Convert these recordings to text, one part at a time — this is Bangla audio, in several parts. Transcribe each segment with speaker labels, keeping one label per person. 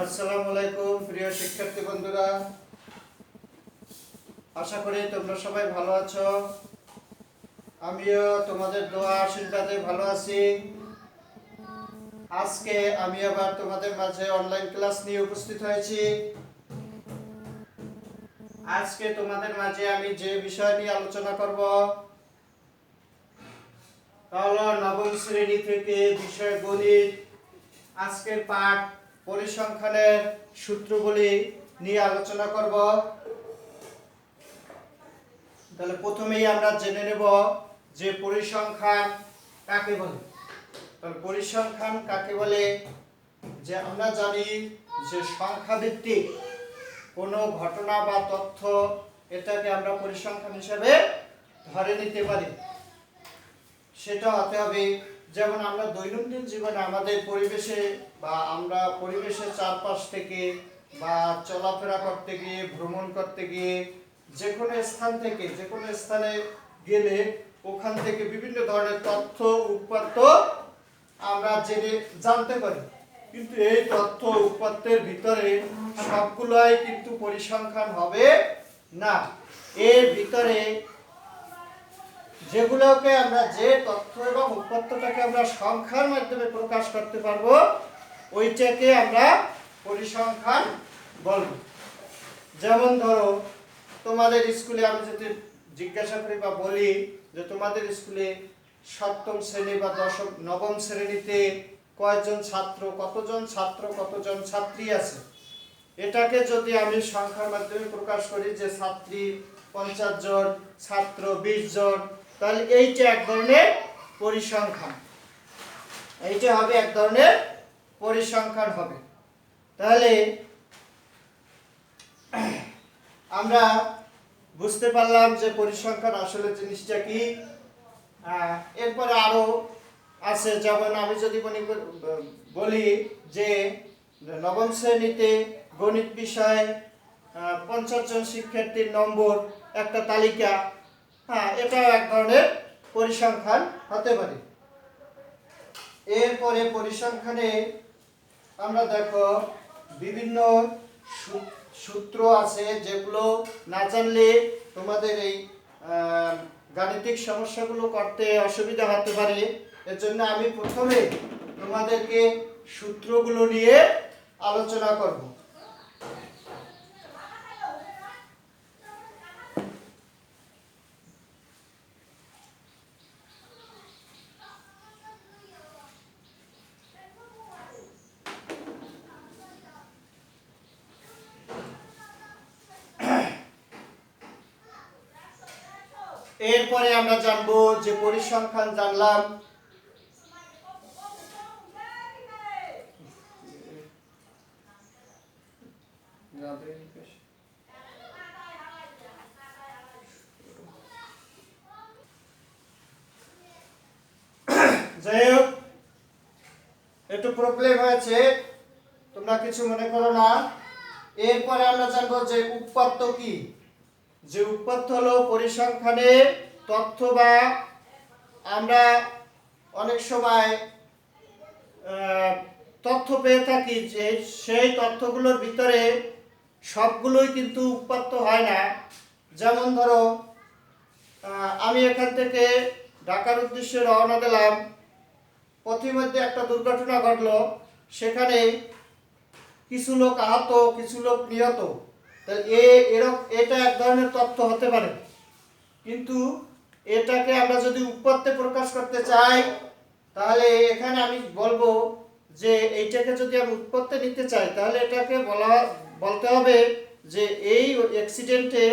Speaker 1: আসসালামু আলাইকুম প্রিয় শিক্ষার্থী বন্ধুরা, আশা করি তোমরা সবাই ভালো আছো। আমিও তোমাদের দোয়া আশীর্বাদে ভালো আছি। আজকে আমি আবার তোমাদের মাঝে অনলাইন ক্লাস নিয়ে উপস্থিত হয়েছি। আজকে তোমাদের মাঝে আমি যে বিষয় নিয়ে আলোচনা করব তা হলো নবম শ্রেণী থেকে বিষয় গণিত। আজকের পাঠ পরিসংখ্যানের সূত্রগুলি নিয়ে আলোচনা করব। তাহলে প্রথমেই আমরা জেনে নেব যে পরিসংখ্যান কাকে বলে। তাহলে পরিসংখ্যান কাকে বলে, যে আমরা জানি যে সংখ্যা ভিত্তিক কোনো ঘটনা বা তথ্য, এটাকে আমরা পরিসংখ্যান হিসেবে ধরে নিতে পারি। সেটা হতে হবে, যেমন আমরা দৈনন্দিন জীবনে আমাদের পরিবেশে বা আমরা পরিবেশের চারপাশ থেকে বা চলাফেরা করতে গিয়ে, ভ্রমণ করতে গিয়ে, যে কোনো স্থান থেকে যে কোনো স্থানে গেলে ওখান থেকে বিভিন্ন ধরনের তথ্য উৎপাত্ত আমরা জানতে পারি। কিন্তু এই তথ্য উৎপাত্তের ভিতরে সবগুলোই কিন্তু পরিসংখ্যান হবে না। এর ভিতরে যেগুলোকে আমরা, যে তথ্য এবং উৎপাত্তটাকে আমরা সংখ্যার মাধ্যমে প্রকাশ করতে পারবো, ওইটাকে আমরা পরিসংখ্যান বলব। যেমন ধরো, তোমাদের স্কুলে আমি যদি জিজ্ঞাসা করি বা বলি যে তোমাদের স্কুলে সপ্তম শ্রেণী বা নবম শ্রেণীতে কয়জন ছাত্র, কতজন ছাত্রী আছে, এটাকে যদি আমি সংখ্যার মাধ্যমে প্রকাশ করি যে ছাত্রী 50 জন, ছাত্র 20 জন, তাহলে এইটা এক ধরনের পরিসংখ্যান। এইটা হবে এক ধরনের পরিসংখ্যান হবে। তাহলে আমরা বুঝতে পারলাম যে পরিসংখ্যান আসলে জিনিসটা কি। এরপরে আরো আছে, যেমন আমি যদি বলি যে নবম শ্রেণীতে গণিত বিষয়ে 50 জন শিক্ষার্থীর নম্বর একটা তালিকা, এটাও এক ধরনের পরিসংখ্যান হতে পারে। এরপরে পরিসংখ্যানে আমরা দেখো বিভিন্ন সূত্র আছে, যেগুলো না জানলে তোমাদের এই গাণিতিক সমস্যাগুলো করতে অসুবিধা হতে পারে। এর জন্য আমি প্রথমে তোমাদেরকে সূত্রগুলো নিয়ে আলোচনা করব। এরপরে আমরা জানবো যে পরিসংখ্যান জানলাম, যাই হোক, একটু প্রবলেম হয়েছে, তোমরা কিছু মনে করো না। এরপরে আমরা জানবো যে উৎপাত্ত কি। যে উৎপাত্ত হলো পরিসংখ্যানের তথ্য, বা আমরা অনেক সময় তথ্য পেয়ে থাকি যে সেই তথ্যগুলোর ভিতরে সবগুলোই কিন্তু উৎপাত্ত হয় না। যেমন ধরো, আমি এখান থেকে ঢাকার উদ্দেশ্যে রওনা দিলাম, পথিমধ্যে একটা দুর্ঘটনা ঘটলো, সেখানে কিছু লোক আহত, কিছু লোক নিহত। তাহলে এটা এক ধরনের তথ্য হতে পারে, কিন্তু এটাকে আমরা যদি উৎপাত্তে প্রকাশ করতে চাই, তাহলে এখানে আমি বলবো যে এইটাকে যদি আমি উৎপাত্তে নিতে চাই, তাহলে এটাকে বলতে হবে যে এই অ্যাক্সিডেন্টে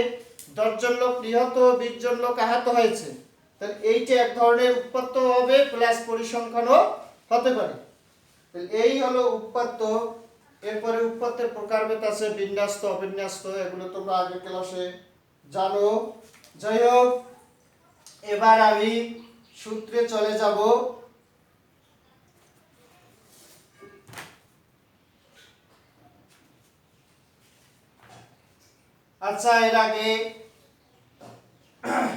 Speaker 1: 10 জন লোক নিহত, 20 জন লোক আহত হয়েছে। তাহলে এইটা এক ধরনের উৎপাত্ত হবে, প্লাস পরিসংখ্যানও হতে পারে। এই হলো উৎপাত্ত। এরপরে উৎপাত্তের প্রকারভেদ আছে, বিন্যস্ত, অবিন্যস্ত, এগুলো তোমরা আগের ক্লাসে জানো। যাই হোক, এবার আমি সূত্রে চলে যাব। আচ্ছা, এর আগে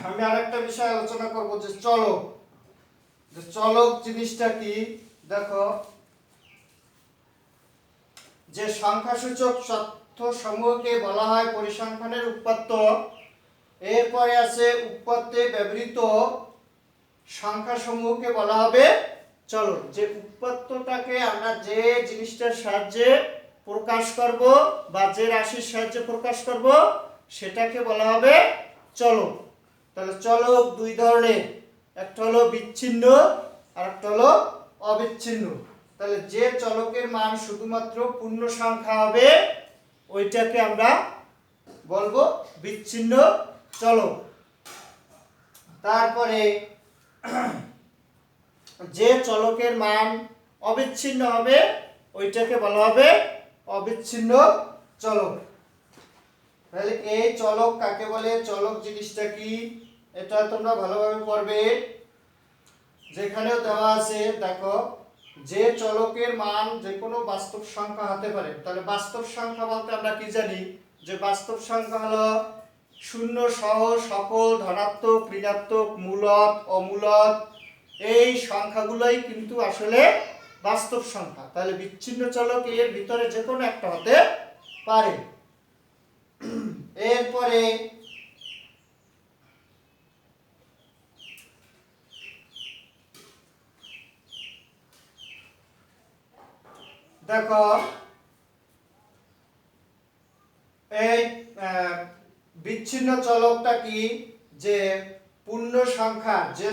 Speaker 1: আমি আরেকটা বিষয় আলোচনা করব, যে চলক। যে চলক জিনিসটা কি, দেখো যে সংখ্যাসূচক তথ্য সমূহকে বলা হয় পরিসংখ্যানের উৎপাত্ত। এরপরে আছে উৎপাত্তে ব্যবহৃত সংখ্যা সমূহকে বলা হবে চলক। যে উৎপাত্তটাকে আমরা যে জিনিসটার সাহায্যে প্রকাশ করব বা যে রাশির সাহায্যে প্রকাশ করব সেটাকে বলা হবে চলক। তাহলে চলক দুই ধরনের, একটা হলো বিচ্ছিন্ন আর একটা হলো অবিচ্ছিন্ন। তাহলে যে চলকের মান শুধুমাত্র পূর্ণ সংখ্যা হবে ওইটাকে আমরা বলবো বিচ্ছিন্ন চলক। তারপরে যে চলকের মান অবিচ্ছিন্ন হবে ওইটাকে বলা হবে অবিচ্ছিন্ন চলক। তাহলে এই চলক কাকে বলে, চলক জিনিসটা কি এটা তোমরা ভালোভাবে পড়বে। যেখানেও দেওয়া আছে দেখো, যে চলকের মান যে কোনো বাস্তব সংখ্যা হতে পারে। তাহলে বাস্তব সংখ্যা বলতে আমরা কি জানি, যে বাস্তব সংখ্যা হলো শূন্য সহ সকল ধনাত্মক, ঋণাত্মক, মূলদ, অমূলদ এই সংখ্যাগুলোই কিন্তু আসলে বাস্তব সংখ্যা। তাহলে বিচ্ছিন্ন চলক এর ভিতরে যে কোনো একটা হতে পারে। এরপরে দেখো এই বিচ্ছিন্ন চলকটা কি, যে পূর্ণ সংখ্যা, যে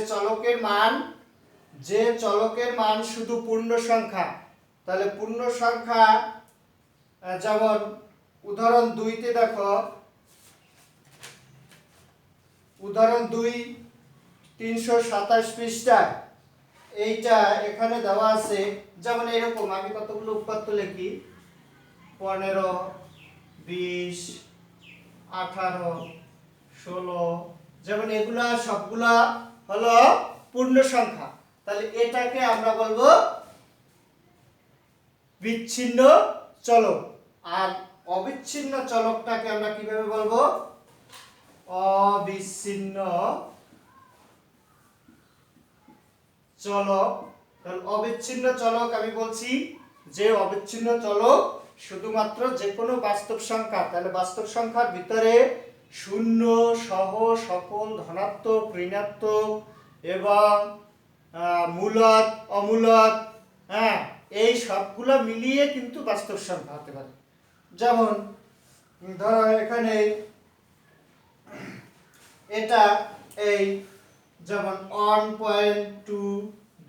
Speaker 1: চলকের মান শুধু পূর্ণ সংখ্যা। তাহলে পূর্ণ সংখ্যা যেমন উদাহরণ 2 তে দেখো, উদাহরণ 2 327 পৃষ্ঠা, এইটা এখানে দেওয়া আছে। যেমন এরকম আমি কতগুলো উৎপাত্ত লিখি 15 20 18 16, যেমন এগুলা সবগুলা হলো পূর্ণ সংখ্যা। তাহলে এটাকে আমরা বলবো বিচ্ছিন্ন চলক। আর অবিচ্ছিন্ন চলকটাকে আমরা কিভাবে বলবো, অবিচ্ছিন্ন চলক। তাহলে অবিচ্ছিন্ন চলক আমি বলছি যে অবিচ্ছিন্ন চলক শুধুমাত্র যে কোনো বাস্তব সংখ্যা। তাহলে বাস্তব সংখ্যার ভিতরে শূন্য সহ সকল ধনাত্মক, ঋণাত্মক এবং মূলদ, অমূলদ, হ্যাঁ এই সবগুলো মিলিয়ে কিন্তু বাস্তব সংখ্যা হতে পারে। যেমন ধরো এখানে এটা এই যেমন 1.2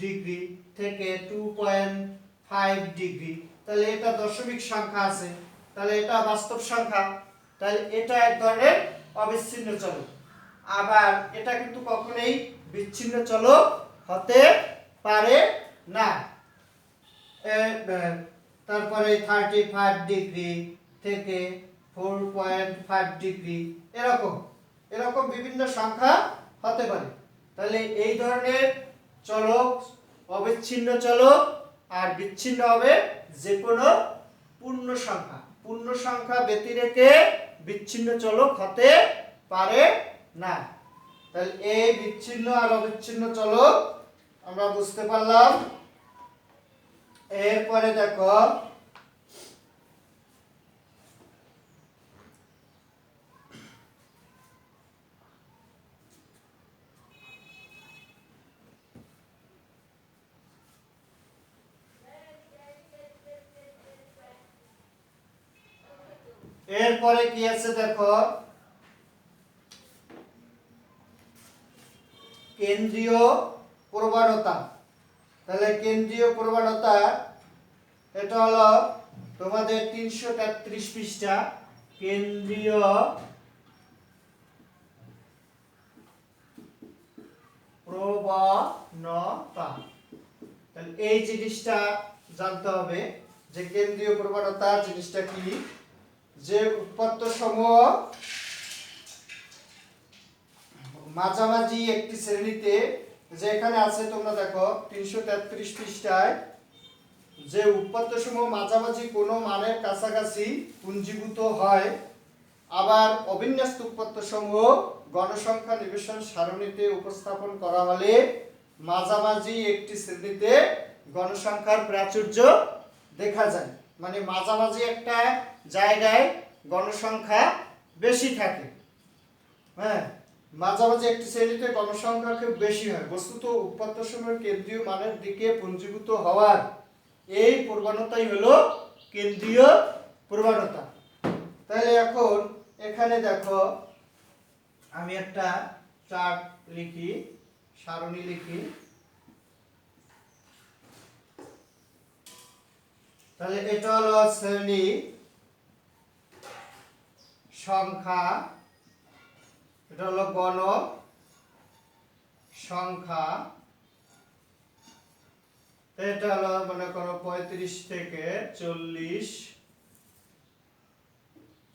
Speaker 1: ডিগ্রি থেকে 2.5 ডিগ্রি, তাহলে এটা দশমিক সংখ্যা আছে, তাহলে এটা বাস্তব সংখ্যা। তাহলে এটা এক ধরনের অবিচ্ছিন্ন চলক। আবার এটা কিন্তু কখনোই বিচ্ছিন্ন চলক হতে পারে না। তারপরে 35 ডিগ্রি থেকে 4.5 ডিগ্রি এরকম বিভিন্ন সংখ্যা হতে পারে। তাহলে এই ধরনের চলক অবিচ্ছিন্ন চলক। আর বিচ্ছিন্ন হবে যে কোনো পূর্ণ সংখ্যা। পূর্ণ সংখ্যা ব্যতিরেকে বিচ্ছিন্ন চলক হতে পারে না। তাহলে এই বিচ্ছিন্ন আর অবিচ্ছিন্ন চলক আমরা বুঝতে পারলাম। এরপরে দেখো এরপরে কি আছে দেখো, কেন্দ্রীয় প্রবণতা। তাহলে কেন্দ্রীয় প্রবণতা এটা হলো তোমাদের 333 পৃষ্ঠা, কেন্দ্রীয় প্রবণতা। তাহলে এই জিনিসটা জানতে হবে যে কেন্দ্রীয় প্রবণতা জিনিসটা কি, যে উৎপাত্ত সমূহ মাঝামাঝি একটি শ্রেণীতে, যে এখানে আছে তোমরা দেখো 333 পৃষ্ঠায়, যে উৎপাত্ত সমূহ মাঝামাঝি কোনো মানের কাছাকাছি পুঞ্জীভূত হয়। আবার অবিন্যস্ত উৎপাত্ত সমূহ গণসংখ্যা নিবেশন সারণীতে উপস্থাপন করা হলে মাঝামাঝি একটি শ্রেণীতে গণসংখ্যার প্রাচুর্য দেখা যায়। মানে মাঝামাঝি একটা জায়গায় গণসংখ্যা বেশি থাকে। হ্যাঁ, মাঝামাঝি একটি শ্রেণীতে গণসংখ্যা খুব বেশি হয়। বস্তুত উৎপাদ্য সমূহের কেন্দ্রীয় মানের দিকে পুঞ্জীভূত হওয়ার এই প্রবণতাই হলো কেন্দ্রীয় প্রবণতা। তাহলে এখন এখানে দেখো আমি একটা চার্ট লিখি, সারণী লিখি। তাহলে এটা হলো শ্রেণী সংখ্যা, এটা হলো গণ সংখ্যা, এটা হলো মনে করো 35 থেকে 40,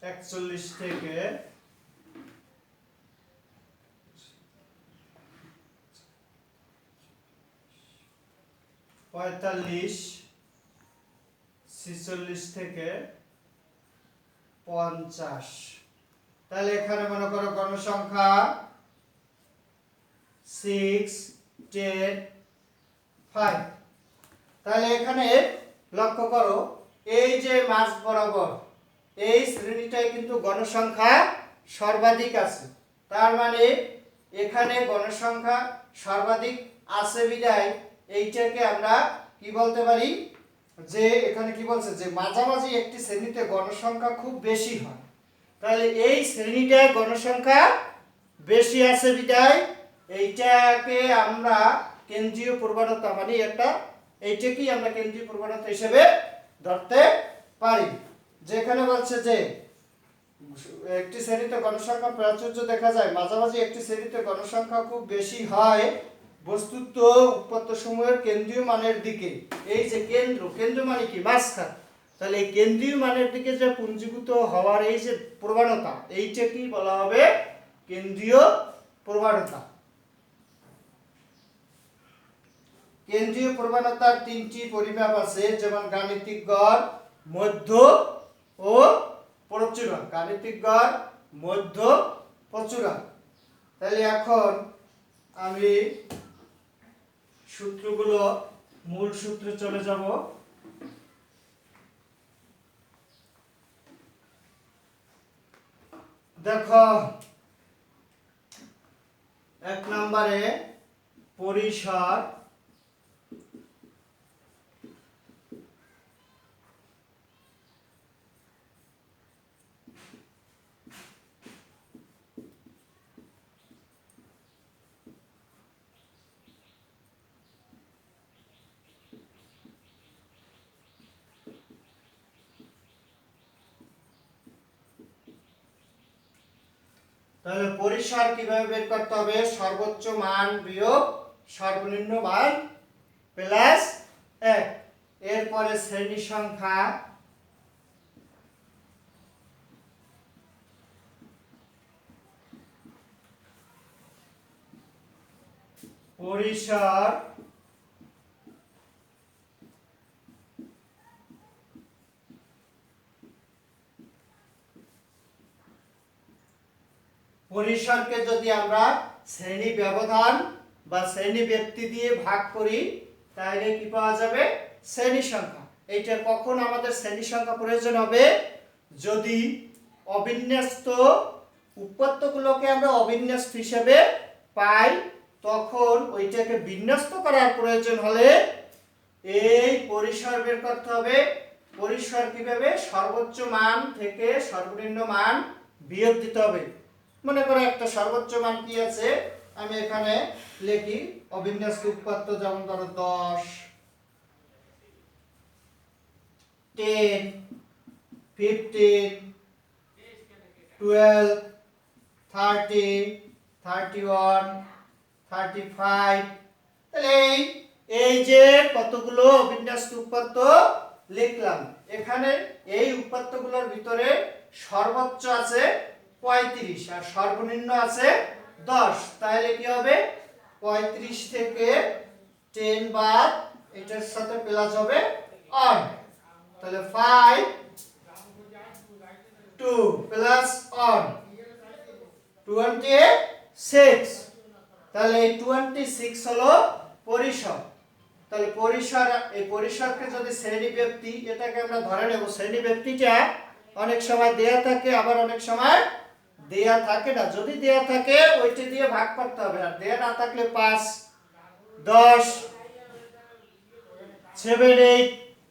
Speaker 1: 41 থেকে 45, 46 থেকে 50। তাহলে এখানে মনে করো গণসংখ্যা 6, 10, 5। তাহলে এখানে লক্ষ্য করো এই যে মাঝ বরাবর এই শ্রেণীটায় কিন্তু গণসংখ্যা সর্বাধিক আছে। তার মানে এখানে গণসংখ্যা সর্বাধিক আছে বিধায় এইটাকে আমরা কি বলতে পারি, যে এখানে কি বলছে যে মাঝামাঝি একটি শ্রেণীতে গণসংখ্যা খুব বেশি হয়। তাহলে এই শ্রেণীটায় গণসংখ্যা বেশি আছে বিধায় এইটাকে আমরা কেন্দ্রীয় প্রবণতা মানে একটা এইটাকেই আমরা কেন্দ্রীয় প্রবণতা হিসেবে ধরতে পারি। যেখানে বলছে যে একটি শ্রেণীতে গণসংখ্যা প্রাচুর্য দেখা যায়, মাঝামাঝি একটি শ্রেণীতে গণসংখ্যা খুব বেশি হয় বস্তুত উৎপাদ্য সমূহের কেন্দ্রীয় মানের দিকে। এই যে কেন্দ্র মানে কি মাঝখান, তাহলে এই কেন্দ্রীয় মানের দিকে যে পুঞ্জীভূত হওয়ার এই যে প্রবণতা এইটাকেই বলা হবে কেন্দ্রীয় প্রবণতা। কেন্দ্রীয় প্রবণতার 3টি পরিমাপ আছে, যেমন গাণিতিক গড়, মধ্য ও প্রচুরক। গাণিতিক গড়, মধ্য, প্রচুরক। তাহলে এখন আমি সূত্রগুলো মূল সূত্রে চলে যাব। দেখো 1 নম্বরে পরিসর, তাহলে পরিসর কিভাবে বের করতে হবে, সর্বোচ্চ মান বিয়োগ সর্বনিম্ন মান প্লাস 1। এরপরে শ্রেণী সংখ্যা, পরিসর পরিসরকে যদি আমরা শ্রেণী ব্যবধান বা শ্রেণী ব্যক্তি দিয়ে ভাগ করি তাহলে কি পাওয়া যাবে, শ্রেণী সংখ্যা। এইটা কখন আমাদের শ্রেণী সংখ্যা প্রয়োজন হবে, যদি অবিন্যস্ত উৎপাদ্যগুলোকে আমরা অবিন্যস্ত হিসেবে পাই, তখন ওইটাকে বিন্যস্ত করার প্রয়োজন হলে এই পরিসর বের করতে হবে। পরিসর কিভাবে, সর্বোচ্চ মান থেকে সর্বনিম্ন মান বিয়োগ দিতে হবে। মনে করো একটা সর্বোচ্চ মান কি আছে, আমি এখানে লিখি অবিন্যস্ত উৎপাদ্য, যেমন ধরো 10, 10, 15, 12, 30, 31, 35। তাহলে এই যে কতগুলো অবিন্যস্ত উৎপাদ্য লিখলাম, এখানে এই উৎপাদ্যগুলোর ভিতরে সর্বোচ্চ আছে 35 আর সর্বনিম্ন আছে 10। তাহলে কি হবে, 35 থেকে 10 বাদ, এটার সাথে প্লাস হবে অন। তাহলে 5, 2 প্লাস অন 26। তাহলে এই 26 হলো পরিসর। তাহলে পরিসর, এই পরিসরকে যদি শ্রেণী ব্যক্তি, এটাকে আমরা ধরে নেব শ্রেণী ব্যক্তিটা অনেক সময় দেয়া থাকে, আবার অনেক সময় দেয়া থাকে না। যদি দেয়া থাকে ওইটা দিয়ে ভাগ করতে হবে, আর দেয়া না থাকলে 5, 10, 7, 8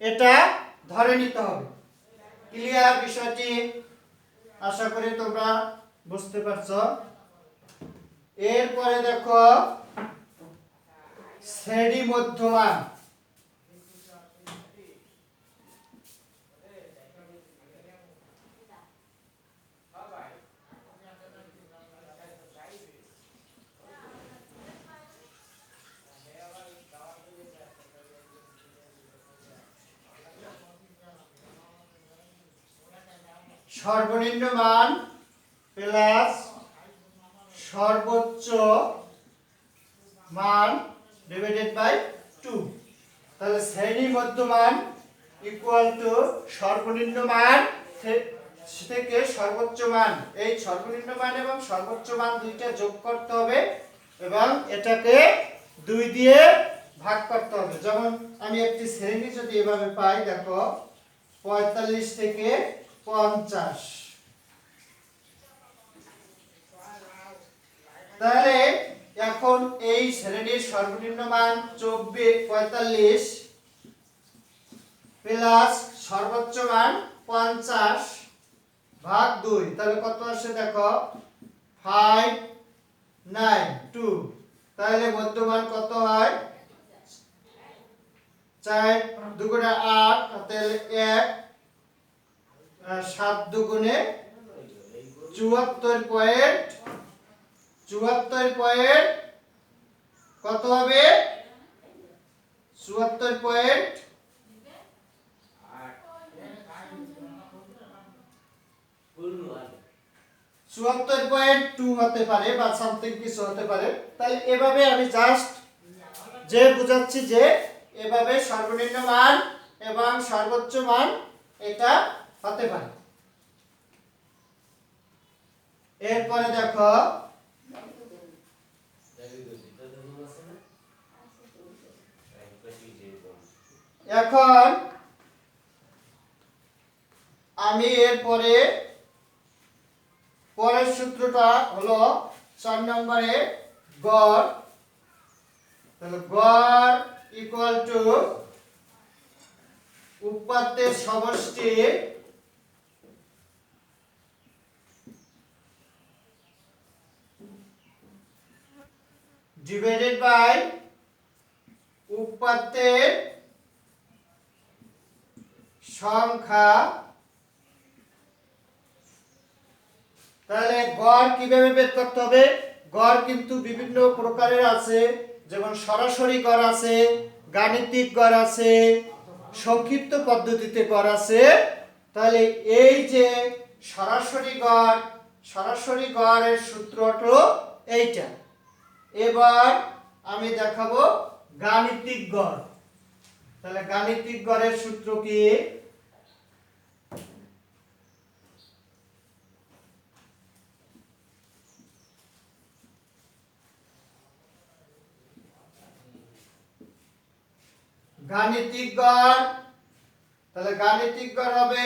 Speaker 1: এটা ধরে নিতে হবে। ক্লিয়ার বিষয়টি? আশা করি তোমরা বুঝতে পারছো। এরপরে দেখো শ্রেণী মধ্যমান। সর্বনিম্ন মান প্লাস সর্বোচ্চ মান ডিভাইডেড বাই 2। তাহলে শ্রেণী মধ্যমান ইকুয়াল টু সর্বনিম্ন মান থেকে সর্বোচ্চ মান। এই সর্বনিম্ন মান এবং সর্বোচ্চ মান দুইটা যোগ করতে হবে এবং এটাকে 2 দিয়ে ভাগ করতে হবে। যেমন আমি একটি শ্রেণী যদি এভাবে পাই, দেখো 45 থেকে 50, তাহলে এখন এই শ্রেণীর সর্বনিম্ন মান 45 প্লাস সর্বোচ্চ মান 50 ভাগ 2, তাহলে কত আসে দেখো 5, 9, 2। তাহলে মধ্যমান কত হয়? 4 দুগুণে 8, তাহলে 1, 7 দুগুণে 74 পয়েন্ট কত হবে? 74 পয়েন্ট 74.2 হতে পারে বা সামথিং কিছু হতে পারে। তাহলে এভাবে আমি জাস্ট যে বুঝাচ্ছি যে এভাবে সর্বনিম্ন মান এবং সর্বোচ্চ মান এটা হতে পারে। এরপরে দেখো এখন আমি এরপরে পরের সূত্রটা হলো 4 নম্বরে গড়। তাহলে গড় ইকুয়াল টু উৎপাদ্যের সমষ্টি ডিভাইডেড বাই উৎপাদ্যের সংখ্যা। তাহলে গড় কিভাবে বের করতে হবে? গড় কিন্তু বিভিন্ন প্রকারের আছে, যেমন সরাসরি গড় আছে, গাণিতিক গড় আছে, সংক্ষিপ্ত পদ্ধতিতে গড় আছে। তাহলে এই যে সরাসরি গড়ের সূত্র হলো এইটা। এবার আমি দেখাবো গাণিতিক গড়। তাহলে গাণিতিক গড়ের সূত্র কি? গাণিতিক গড়, তাহলে গাণিতিক গড় হবে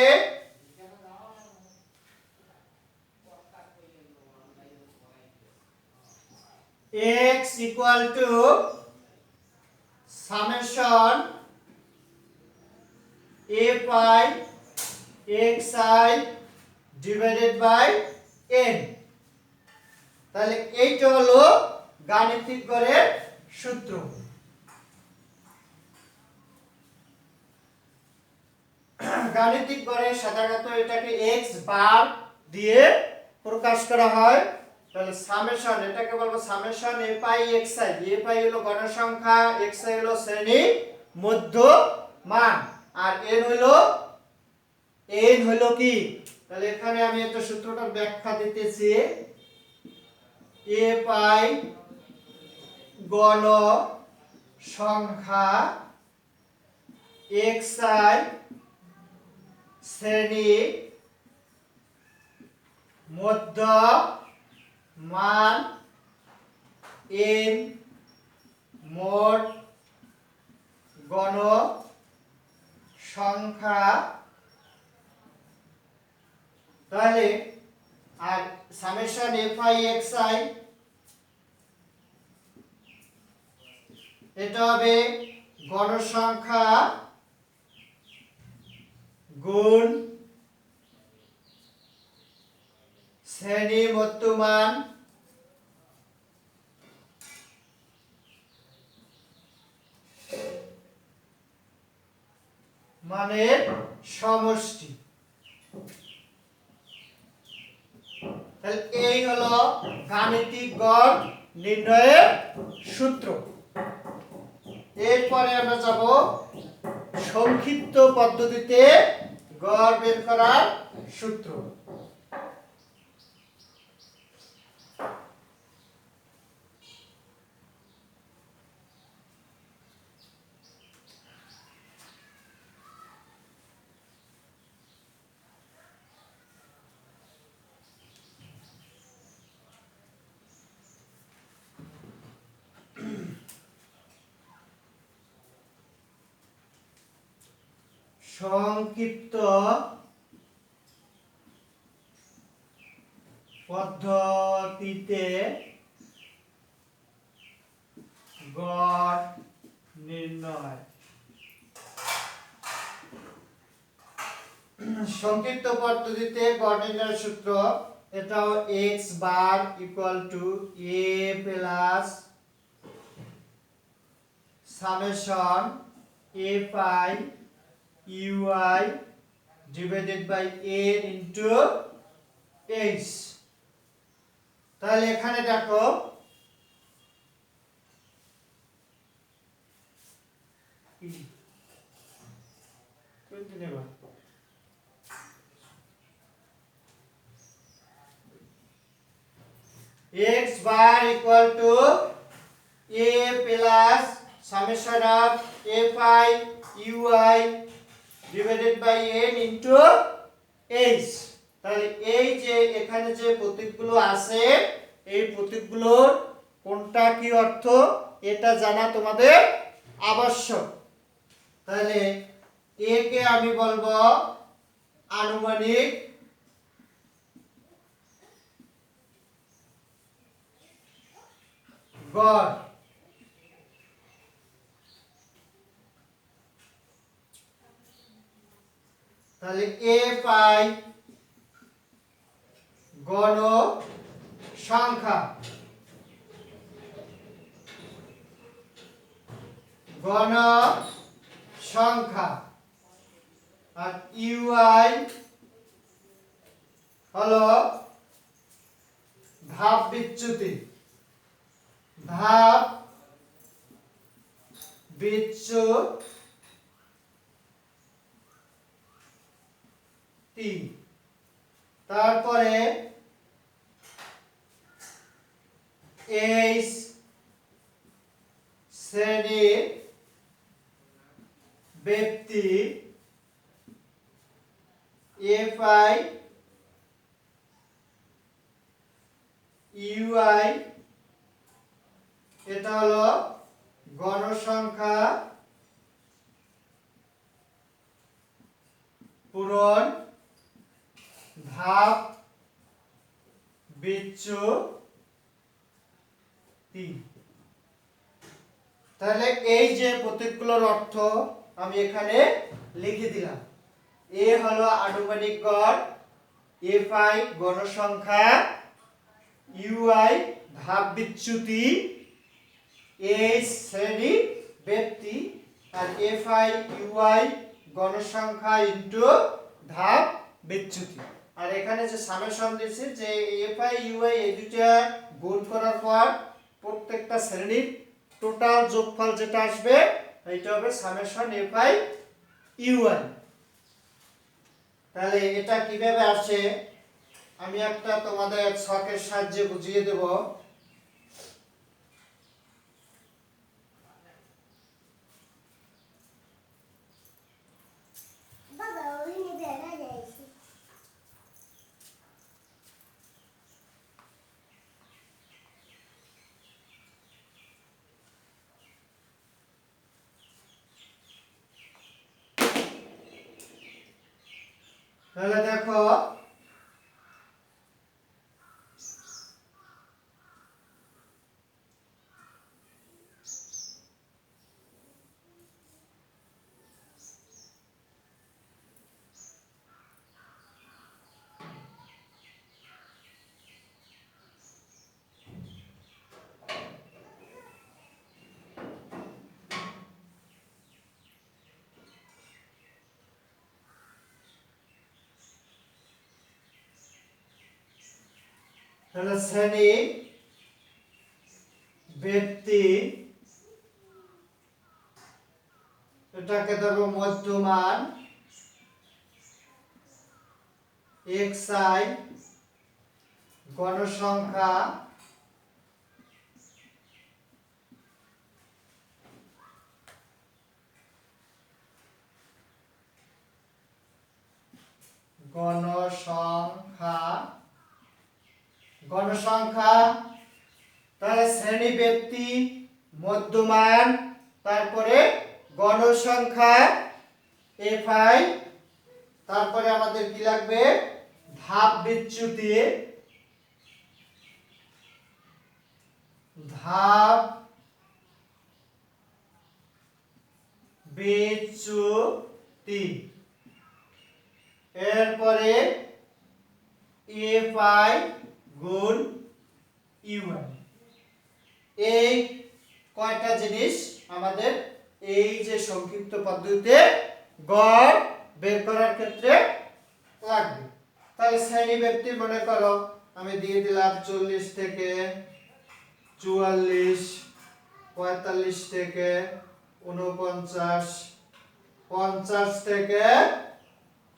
Speaker 1: x equal to summation a pi xi divided by n। তাহলে এইটা হলো গাণিতিক গড়ের সূত্র। গাণিতিক গড়ে সাধারণত এটাকে x বার দিয়ে প্রকাশ করা হয়। তাহলে সামেশন, এটাকে বলবো summation a pi xi। a pi হলো গণসংখ্যা, xi হলো শ্রেণী মধ্যমান, আর n হলো কি? তাহলে এখানে আমি একটা সূত্রটার ব্যাখ্যা দিতেছি। a pi গণসংখ্যা, xi শ্রেণী মধ্যমান, n মোট গণ সংখ্যা, তাহলে আর সামেশন fi xi এটা হবে গণসংখ্যা গুণ শ্রেণী মধ্যমান মানের সমষ্টি। তাহলে এই হলো গাণিতিক গড় নির্ণয়ের সূত্র। এরপরে আমরা যাব সংক্ষিপ্ত পদ্ধতিতে গড় বের করার সূত্র। সংক্ষিপ্ত পদ্ধতিতে গড় নির্ণয়। সংক্ষিপ্ত পদ্ধতিতে গড় নির্ণয়ের সূত্র এটাও x bar equal to a plus summation a pi ui divided by a into h। তাহলে এখানে দেখো x bar equal to a plus summation of a phi ui divided by n into h। তাহলে এই যে এখানে যে প্রতীকগুলো আছে এই প্রতীকগুলোর কোনটা কি অর্থ এটা জানা তোমাদের আবশ্যক। তাহলে a কে আমি বলবো আনুমানিক গড়, তাহলে a পাই গণ সংখ্যা, গণ সংখ্যা আর ইউআই হলো ধাপ বিচ্যুতি, ধাপ বিচ্যুতি। তারপরে এইচ শ্রেণীর ব্যক্তি এফআই ইউআই এটা হলো গণসংখ্যা পূরণ ধাপ বিচ্যুতি। তাহলে এই যে প্রতীকগুলোর অর্থ আমি এখানে লিখে দিলাম। এ হলো আনুমানিক গড়, এফআই গণসংখ্যা, ইউআই ধাপ বিচ্যুতি, এইচ শ্রেণী ব্যক্তি আর এফআই ইউআই গণসংখ্যা ইনটু ধাপ বিচ্যুতি। আর এখানে যে সামেশন দিয়েছে যে এফআই ইউআই এই দুইটা গুণ করার পর প্রত্যেকটা শ্রেণীর টোটাল যোগফল যেটা আসবে এটা হবে সামেশন এফআই ইউআই। তাহলে এটা কিভাবে আসে আমি একটা তোমাদের ছকের সাহায্যে বুঝিয়ে দেব। তাহলে দেখো তাহলে শ্রেণী ব্যক্তি এটাকে ধরো মধ্যমান xi গণসংখ্যা গণসংখ্যা তাহলে শ্রেণী ব্যক্তি মধ্যমান তারপরে গণসংখ্যা fi তারপরে আমাদের কি লাগবে ধাপ বিচ্যুতি এরপরে fi গুণ u1 এই কয়টা জিনিস আমাদের এই যে সংক্ষিপ্ত পদ্ধতিতে গড় বের করার ক্ষেত্রে লাগবে। তাহলে শ্রেণী ব্যক্তি মনে করো আমি দিয়ে দিলাম 40 থেকে 44 45 থেকে 49 50 থেকে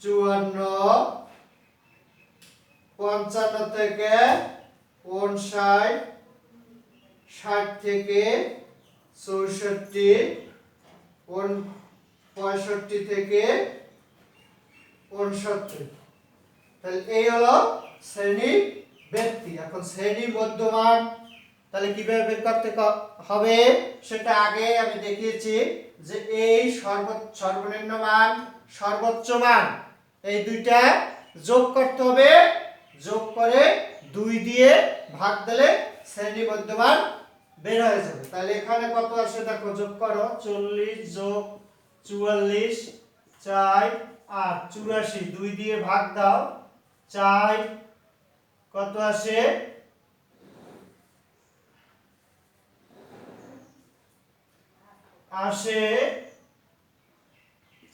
Speaker 1: 54 55 থেকে 59 60 থেকে 64 65 থেকে 69 তাহলে এই হলো শ্রেণী ব্যক্তি। এখন শ্রেণী মধ্যমান তাহলে কিভাবে বের করতে হবে সেটা আগে আমি দেখিয়েছি যে এই সর্বনিম্ন মান সর্বোচ্চ মান এই দুইটা যোগ করতে হবে, যোগ করে 2 দিয়ে ভাগ দিলে শ্রেণী মধ্যমান বের হয়ে যাবে। তাহলে এখানে কত আসে দেখো যোগ করো 40 যোগ 44 4 8 84 2 দিয়ে ভাগ দাও 4 কত আসে আসে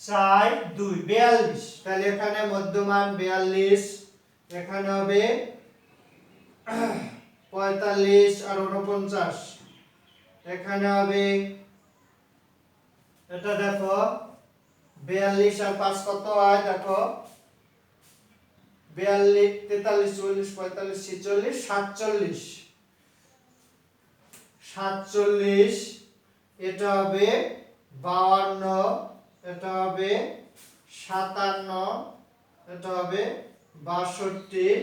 Speaker 1: 4 2 42 তাহলে এখানে মধ্যমান 42 এখানে হবে 45 আর 49 এখানে হবে এটা দেখো 42 আর 5 কত হয় দেখো 42 43 44 45 46 47 এটা হবে 52 এটা হবে 57 এটা হবে 62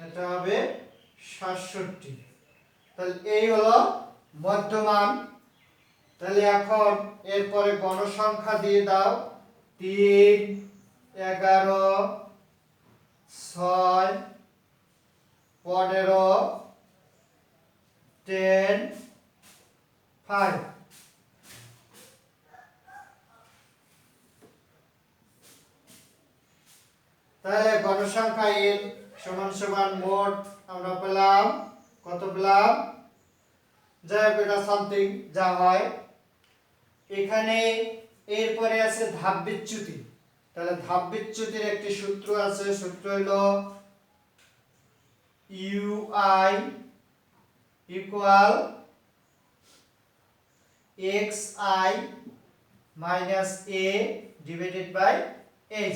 Speaker 1: এটা হবে 67 তাহলে এই হলো মধ্যমান। তাহলে এখন এরপরে গণসংখ্যা দিয়ে দাও 3 11 6 15 10 5 তাহলে গণসংখ্যা n সমান সমান মোট আমরা পেলাম কত পেলাম যাই হোক এটা সামথিং যা হয়। এখানে এরপরে আছে ধাপ বিচ্যুতি। তাহলে ধাপ বিচ্যুতির একটি সূত্র আছে, সূত্র হলো ui equal xi minus a divided by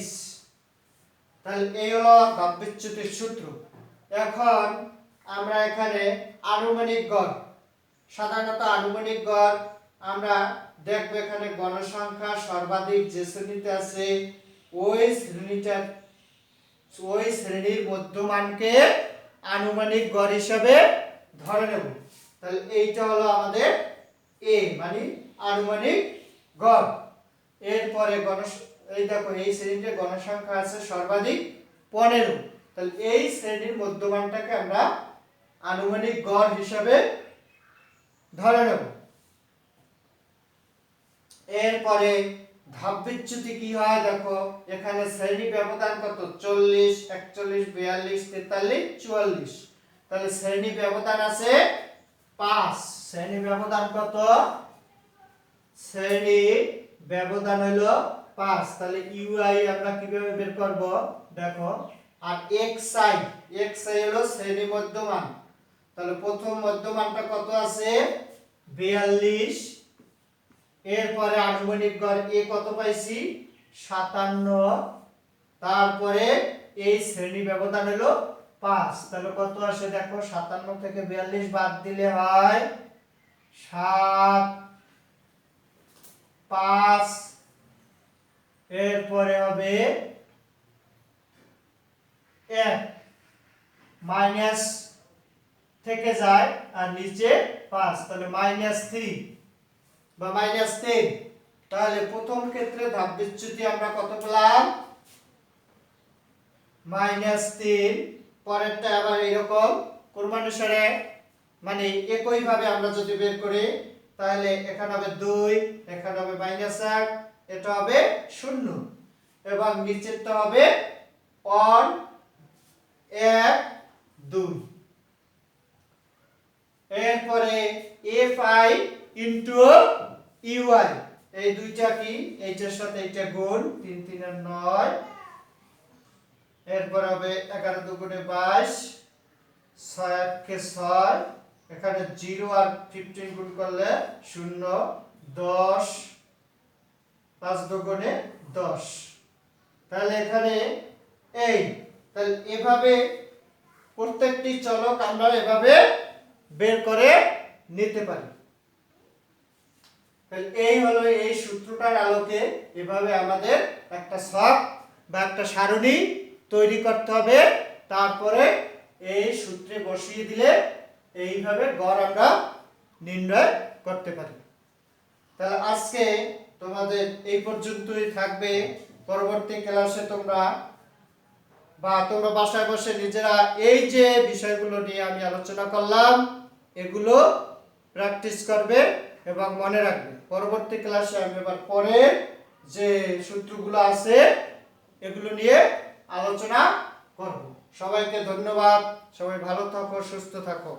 Speaker 1: h। তাহলে এই হলো ধাপ বিচ্যুতির সূত্র। এখন আমরা এখানে আনুমানিক গড়, সাধারণত আনুমানিক গড় আমরা দেখব এখানে গণসংখ্যা সর্বাধিক যে শ্রেণীতে আছে ওই শ্রেণীর মধ্যমানকে আনুমানিক গড় হিসাবে ধরে নেব। তাহলে এইটা হলো আমাদের a মানে আনুমানিক গড়। এরপরে এই দেখো এই শ্রেণীতে গণসংখ্যা আছে সর্বাধিক 15। তাহলে এই শ্রেণীর মধ্যমানটাকে আমরা আনুমানিক গড় হিসাবে ধরে নেব। এরপরে ধাপ বিচ্যুতি কি হয় দেখো, এখানে শ্রেণী ব্যবধান কত, 40, 41, 42, 43, 44। তাহলে শ্রেণী ব্যবধান আছে 5। শ্রেণী ব্যবধান কত, শ্রেণী ব্যবধান হলো 5। তাহলে ইউআই আমরা কিভাবে বের করব দেখো, আর এক্সআই হলো শ্রেণী মধ্যমান। তাহলে প্রথম মধ্যমানটা কত আছে 42, এরপরে আনুমানিক গড় এ কত পাইছি 57, তারপরে এই শ্রেণী ব্যবধান হলো 5। তাহলে কত আসে দেখো, 57 থেকে 42 বাদ দিলে হয় 7, 5, এরপরে হবে 1, মাইনাস থেকে যায় আর নিচে 5, তাহলে -3 বা -10। তাহলে প্রথম ক্ষেত্রে ধাপ বিচ্যুতি আমরা কত পেলাম -3। পরেরটা আবার এরকম ক্রমানুসারে মানে একই ভাবে আমরা যদি বের করি, তাহলে এখানে হবে 2, এখানে হবে -1, এটা হবে 0 এবং নিচেরটা হবে 1, 1, 2। এরপরে fi ইনটু ইউআই, এই দুইটা কি, এইটার সাথে এইটা গুণ, 3 3 এর 9, এরপর হবে 11 2 গুণে 22, 6 কে 6, এখানে 0 আর 15 গুণ করলে 0, 10, 5 2 গুণে 10। তাহলে এখানে এই, তাহলে এভাবে প্রত্যেকটি চলক আমরা এভাবে বের করে নিতে পারি। তাহলে এই হলো এই সূত্রটার আলোকে এভাবে আমাদের একটা ছক বা একটা সারণী তৈরি করতে হবে। তারপরে এই সূত্রে বসিয়ে দিলে এইভাবে গড় আমরা নির্ণয় করতে পারি। তাহলে আজকে তোমাদের এই পর্যন্তই থাকবে। পরবর্তী ক্লাসে তোমরা বাসায় বসে নিজেরা এই যে বিষয়গুলো নিয়ে আমি আলোচনা করলাম এগুলো প্র্যাকটিস করবে এবং মনে রাখবে। পরবর্তী ক্লাসে আমি এবার পরের যে সূত্রগুলো আছে এগুলো নিয়ে আলোচনা করব। সবাইকে ধন্যবাদ। সবাই ভালো থাকো, সুস্থ থাকো।